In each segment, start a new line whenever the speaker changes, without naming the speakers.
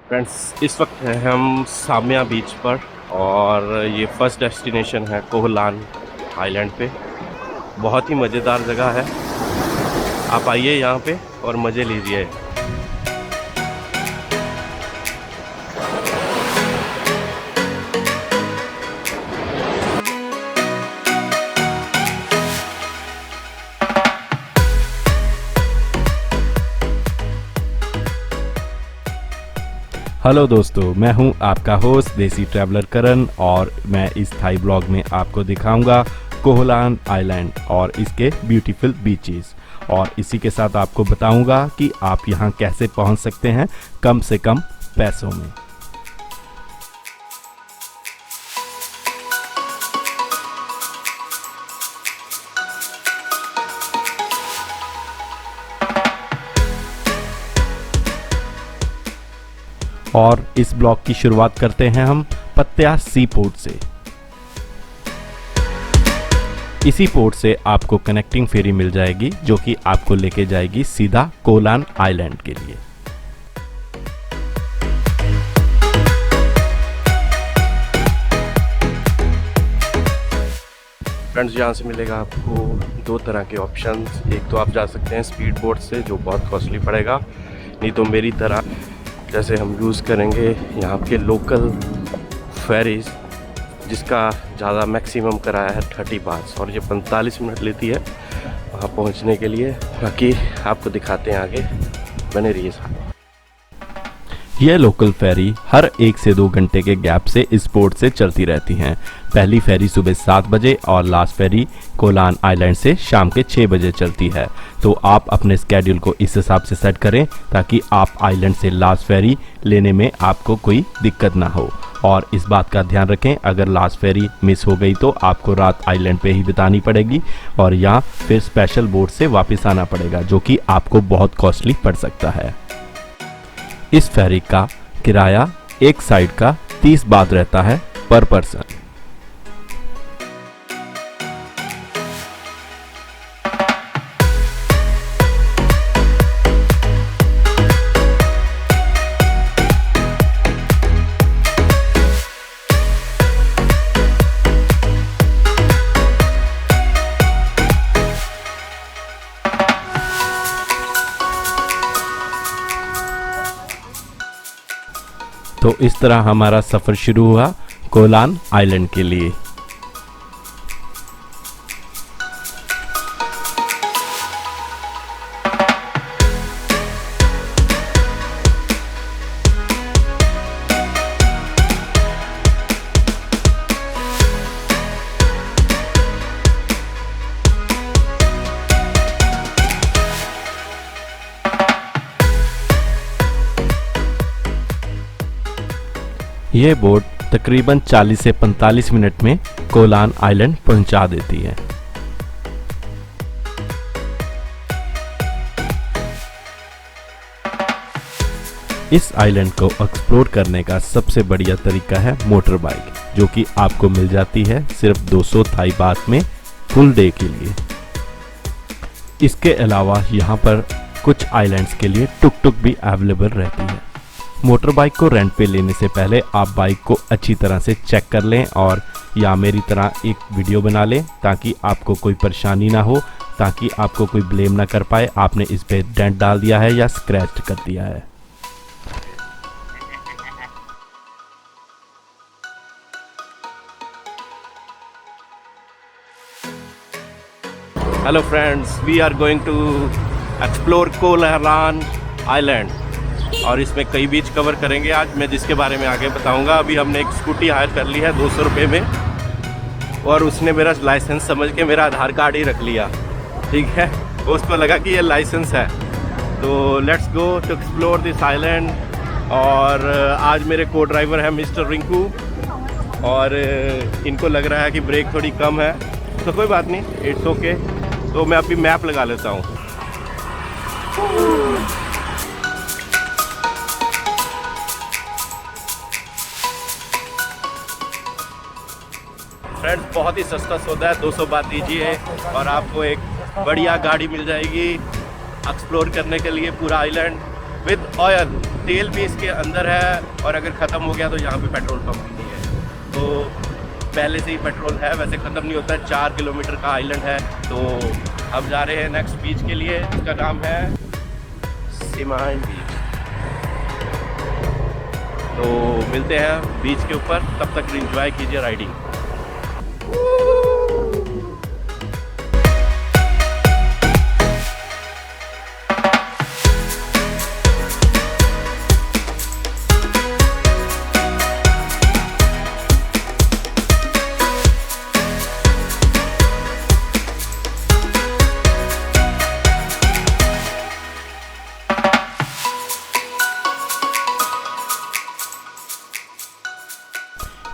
Friends, इस वक्त हैं हम सामिया बीच पर और ये फर्स्ट डेस्टिनेशन है कोहलान आइलैंड पे। बहुत ही मज़ेदार जगह है, आप आइए यहाँ पे और मज़े लीजिए।
हेलो दोस्तों, मैं हूं आपका होस्ट देसी ट्रैवलर करण और मैं इस थाई ब्लॉग में आपको दिखाऊंगा कोहलान आइलैंड और इसके ब्यूटीफुल बीचेस, और इसी के साथ आपको बताऊंगा कि आप यहां कैसे पहुंच सकते हैं कम से कम पैसों में। और इस ब्लॉग की शुरुआत करते हैं हम पत्तिया सी पोर्ट से। इसी पोर्ट से आपको कनेक्टिंग फेरी मिल जाएगी जो कि आपको लेके जाएगी सीधा कोहलान आइलैंड के लिए।
फ्रेंड्स, यहाँ से मिलेगा आपको दो तरह के ऑप्शंस। एक तो आप जा सकते हैं स्पीड बोट से जो बहुत कॉस्टली पड़ेगा, नहीं तो मेरी तरह जैसे हम यूज़ करेंगे यहाँ के लोकल फेरीज जिसका ज़्यादा मैक्सिमम कराया है 30 बात, और ये 45 मिनट लेती है वहाँ पहुँचने के लिए। बाकी आपको दिखाते हैं आगे, बने रहिए साथ।
यह लोकल फेरी हर 1 से 2 घंटे के गैप से इस पोर्ट से चलती रहती हैं। पहली फेरी सुबह 7 बजे और लास्ट फेरी कोहलान आइलैंड से शाम के 6 बजे चलती है। तो आप अपने स्केड्यूल को इस हिसाब से सेट करें ताकि आप आइलैंड से लास्ट फेरी लेने में आपको कोई दिक्कत ना हो। और इस बात का ध्यान रखें, अगर लास्ट फेरी मिस हो गई तो आपको रात आइलैंड पे ही बितानी पड़ेगी और यहाँ फिर स्पेशल बोट से वापस आना पड़ेगा जो कि आपको बहुत कॉस्टली पड़ सकता है। इस फेरी का किराया एक साइड का 30 बात रहता है पर पर्सन। तो इस तरह हमारा सफ़र शुरू हुआ कोहलान आइलैंड के लिए। यह बोट तकरीबन 40 से 45 मिनट में कोहलान आइलैंड पहुंचा देती है। इस आइलैंड को एक्सप्लोर करने का सबसे बढ़िया तरीका है मोटर बाइक, जो कि आपको मिल जाती है सिर्फ 200 थाई बात में फुल डे के लिए। इसके अलावा यहाँ पर कुछ आइलैंड्स के लिए टुक टुक भी अवेलेबल रहती है। मोटर बाइक को रेंट पे लेने से पहले आप बाइक को अच्छी तरह से चेक कर लें और या मेरी तरह एक वीडियो बना लें ताकि आपको कोई परेशानी ना हो, ताकि आपको कोई ब्लेम ना कर पाए आपने इस पे डेंट डाल दिया है या स्क्रैच कर दिया है।
Hello friends, we are going to explore Kohlan island और इसमें कई बीच कवर करेंगे आज, मैं जिसके बारे में आगे बताऊंगा। अभी हमने एक स्कूटी हायर कर ली है 200 रुपये में, और उसने मेरा लाइसेंस समझ के मेरा आधार कार्ड ही रख लिया, ठीक है। उसको लगा कि ये लाइसेंस है। तो let's go to explore this island. और आज मेरे को ड्राइवर है मिस्टर रिंकू, और इनको लग रहा है कि ब्रेक थोड़ी कम है, तो कोई बात नहीं, इट्स ओके। तो मैं अभी मैप लगा लेता हूँ। फ्रेंड्स, बहुत ही सस्ता सौदा है, 200 बात दीजिए और आपको एक बढ़िया गाड़ी मिल जाएगी एक्सप्लोर करने के लिए पूरा आइलैंड विद ऑयल। तेल भी इसके अंदर है, और अगर ख़त्म हो गया तो यहाँ पे पेट्रोल पंप भी नहीं है, तो पहले से ही पेट्रोल है, वैसे ख़त्म नहीं होता है। 4 किलोमीटर का आइलैंड है। तो अब जा रहे हैं नेक्स्ट बीच के लिए, इसका नाम है सिमाइन बीच। तो मिलते हैं बीच के ऊपर, तब तक एंजॉय कीजिए राइडिंग।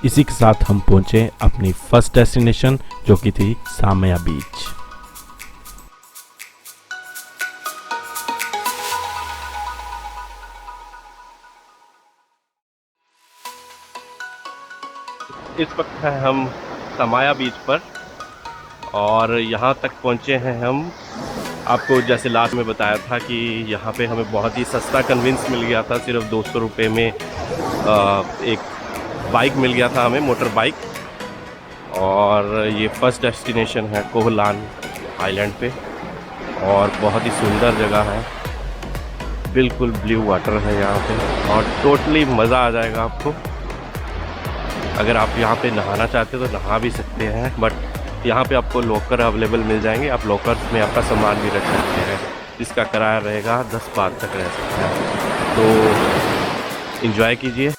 इसी के साथ हम पहुंचे अपनी फर्स्ट डेस्टिनेशन, जो कि थी सामया बीच।
इस वक्त है हम समाया बीच पर, और यहाँ तक पहुँचे हैं हम। आपको जैसे लास्ट में बताया था कि यहाँ पे हमें बहुत ही सस्ता कन्विंस मिल गया था, सिर्फ 200 रुपये में एक बाइक मिल गया था हमें, मोटर बाइक। और ये फर्स्ट डेस्टिनेशन है कोह लान आइलैंड पे, और बहुत ही सुंदर जगह है, बिल्कुल ब्लू वाटर है यहाँ पे, और टोटली मज़ा आ जाएगा आपको। अगर आप यहाँ पे नहाना चाहते हो तो नहा भी सकते हैं, बट यहाँ पे आपको लॉकर अवेलेबल मिल जाएंगे, आप लॉकर में आपका सामान भी रख सकते हैं, जिसका किराया रहेगा 10 बात तक रह सकता है। तो एंजॉय कीजिए।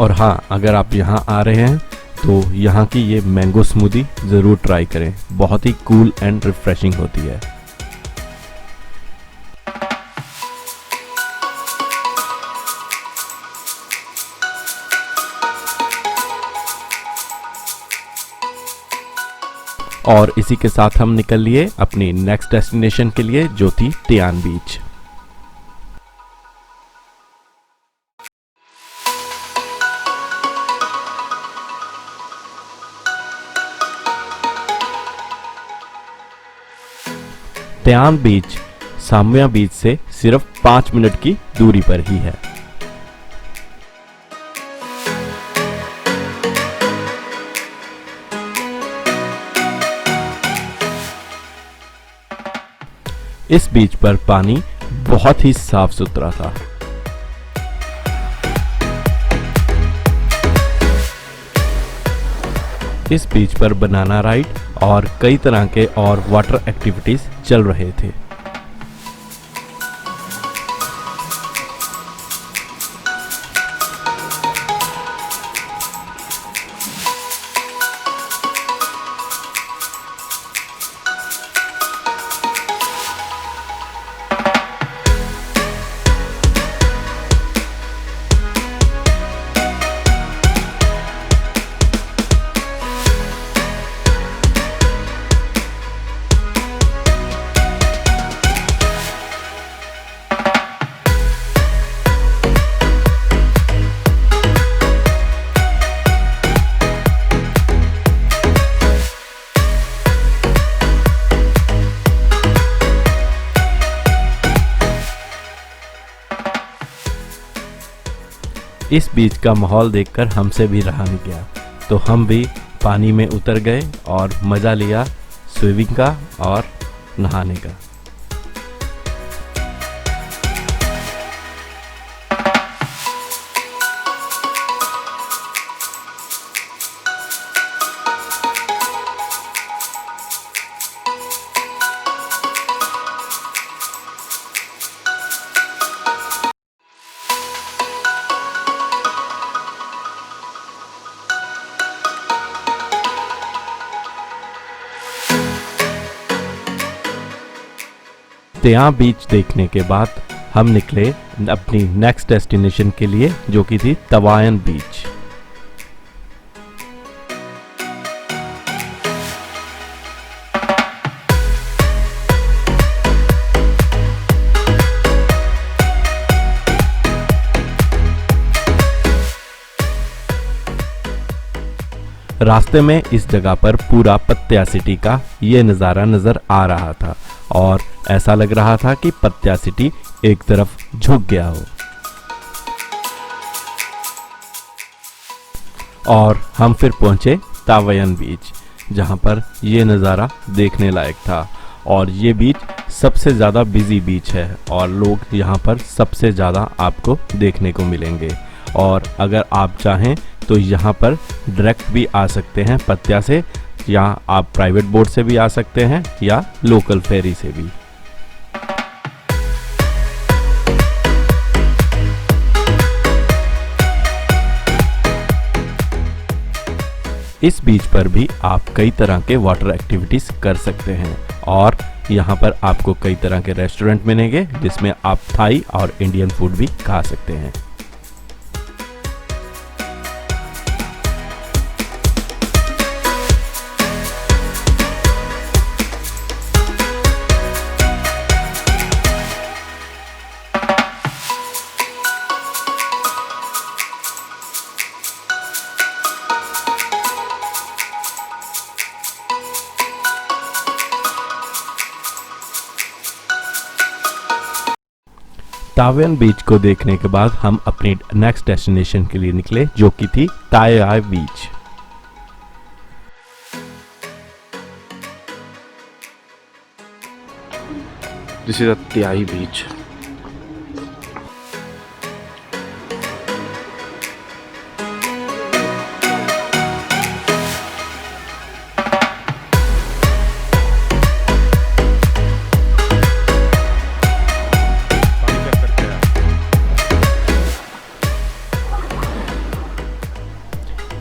और हाँ, अगर आप यहाँ आ रहे हैं तो यहाँ की ये मैंगो स्मूदी ज़रूर ट्राई करें, बहुत ही कूल एंड रिफ्रेशिंग होती है। और इसी के साथ हम निकल लिए अपनी नेक्स्ट डेस्टिनेशन के लिए, जो थी टियान बीच। टियान बीच सामया बीच से सिर्फ 5 मिनट की दूरी पर ही है। इस बीच पर पानी बहुत ही साफ सुथरा था। इस बीच पर बनाना राइड और कई तरह के और वाटर एक्टिविटीज चल रहे थे। इस बीच का माहौल देखकर हमसे भी रहा नहीं गया, तो हम भी पानी में उतर गए और मज़ा लिया स्विमिंग का और नहाने का। त्या बीच देखने के बाद हम निकले अपनी नेक्स्ट डेस्टिनेशन के लिए, जो कि थी तवायन बीच। रास्ते में इस जगह पर पूरा पत्या सिटी का ये नज़ारा नज़र आ रहा था और ऐसा लग रहा था कि पत्या सिटी एक तरफ झुक गया हो। और हम फिर पहुंचे तावयन बीच, जहां पर ये नज़ारा देखने लायक था। और ये बीच सबसे ज़्यादा बिजी बीच है और लोग यहाँ पर सबसे ज़्यादा आपको देखने को मिलेंगे। और अगर आप चाहें तो यहाँ पर डायरेक्ट भी आ सकते हैं पत्या से, या आप प्राइवेट बोट से भी आ सकते हैं या लोकल फेरी से भी। इस बीच पर भी आप कई तरह के वाटर एक्टिविटीज कर सकते हैं और यहाँ पर आपको कई तरह के रेस्टोरेंट मिलेंगे जिसमें आप थाई और इंडियन फूड भी खा सकते हैं। तावयन बीच को देखने के बाद हम अपनी नेक्स्ट डेस्टिनेशन के लिए निकले, जो कि थी तायाय बीच।
दिस इज अ त्याई बीच।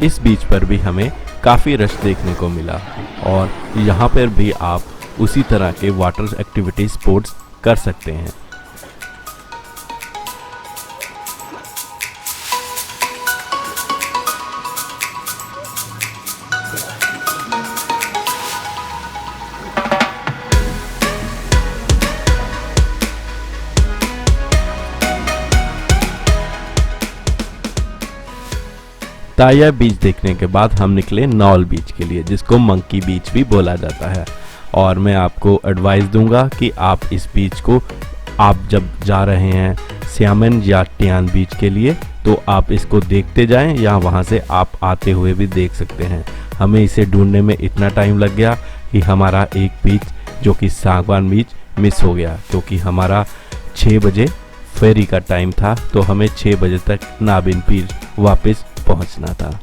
इस बीच पर भी हमें काफ़ी रश देखने को मिला और यहाँ पर भी आप उसी तरह के वाटर एक्टिविटी स्पोर्ट्स कर सकते हैं। ताया बीच देखने के बाद हम निकले नॉल बीच के लिए, जिसको मंकी बीच भी बोला जाता है। और मैं आपको एडवाइस दूंगा कि आप इस बीच को, आप जब जा रहे हैं स्यामन या टियान बीच के लिए, तो आप इसको देखते जाएं या वहां से आप आते हुए भी देख सकते हैं। हमें इसे ढूंढने में इतना टाइम लग गया कि हमारा एक बीच जो कि सांगवान बीच मिस हो गया, क्योंकि हमारा 6 बजे फेरी का टाइम था, तो हमें 6 बजे तक नाबिन पीर वापस पहुंचना था।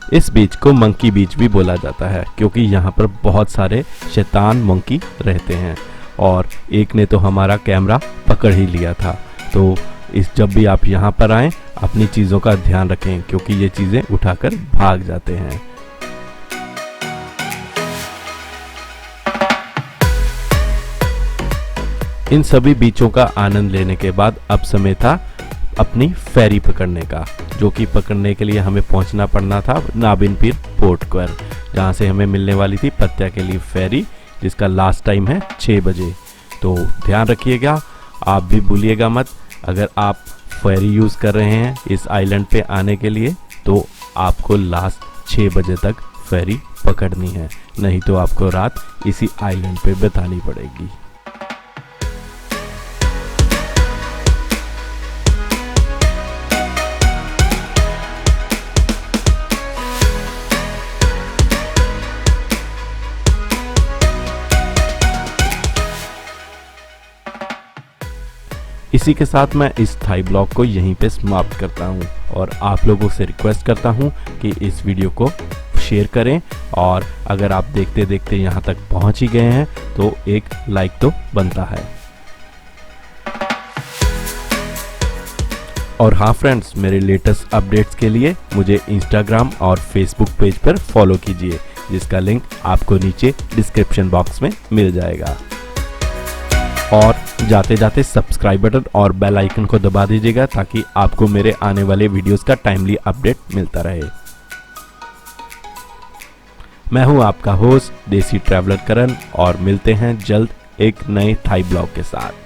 इस बीच को मंकी बीच भी बोला जाता है, क्योंकि यहाँ पर बहुत सारे शैतान मंकी रहते हैं और एक ने तो हमारा कैमरा पकड़ ही लिया था। तो जब भी आप यहाँ पर आएं, अपनी चीज़ों का ध्यान रखें, क्योंकि ये चीज़ें उठाकर भाग जाते हैं। इन सभी बीचों का आनंद लेने के बाद अब समय था अपनी फेरी पकड़ने का, जो कि पकड़ने के लिए हमें पहुंचना पड़ना था नाबिन पीर पोर्ट पर, जहां से हमें मिलने वाली थी पत्या के लिए फेरी, जिसका लास्ट टाइम है 6 बजे। तो ध्यान रखिएगा, आप भी भूलिएगा मत, अगर आप फेरी यूज़ कर रहे हैं इस आइलैंड पे आने के लिए, तो आपको लास्ट 6 बजे तक फेरी पकड़नी है, नहीं तो आपको रात इसी आइलैंड पे बितानी पड़ेगी। इसी के साथ मैं इस थाई ब्लॉग को यहीं पे समाप्त करता हूँ और आप लोगों से रिक्वेस्ट करता हूँ कि इस वीडियो को शेयर करें और अगर आप देखते देखते यहाँ तक पहुँच ही गए हैं तो एक लाइक तो बनता है। और हाँ फ्रेंड्स, मेरे लेटेस्ट अपडेट्स के लिए मुझे इंस्टाग्राम और फेसबुक पेज पर फॉलो कीजिए, जिसका लिंक आपको नीचे डिस्क्रिप्शन बॉक्स में मिल जाएगा। और जाते जाते सब्सक्राइब बटन और बेल आइकन को दबा दीजिएगा ताकि आपको मेरे आने वाले वीडियोस का टाइमली अपडेट मिलता रहे। मैं हूं आपका होस्ट देसी ट्रैवलर करण और मिलते हैं जल्द एक नए थाई ब्लॉग के साथ।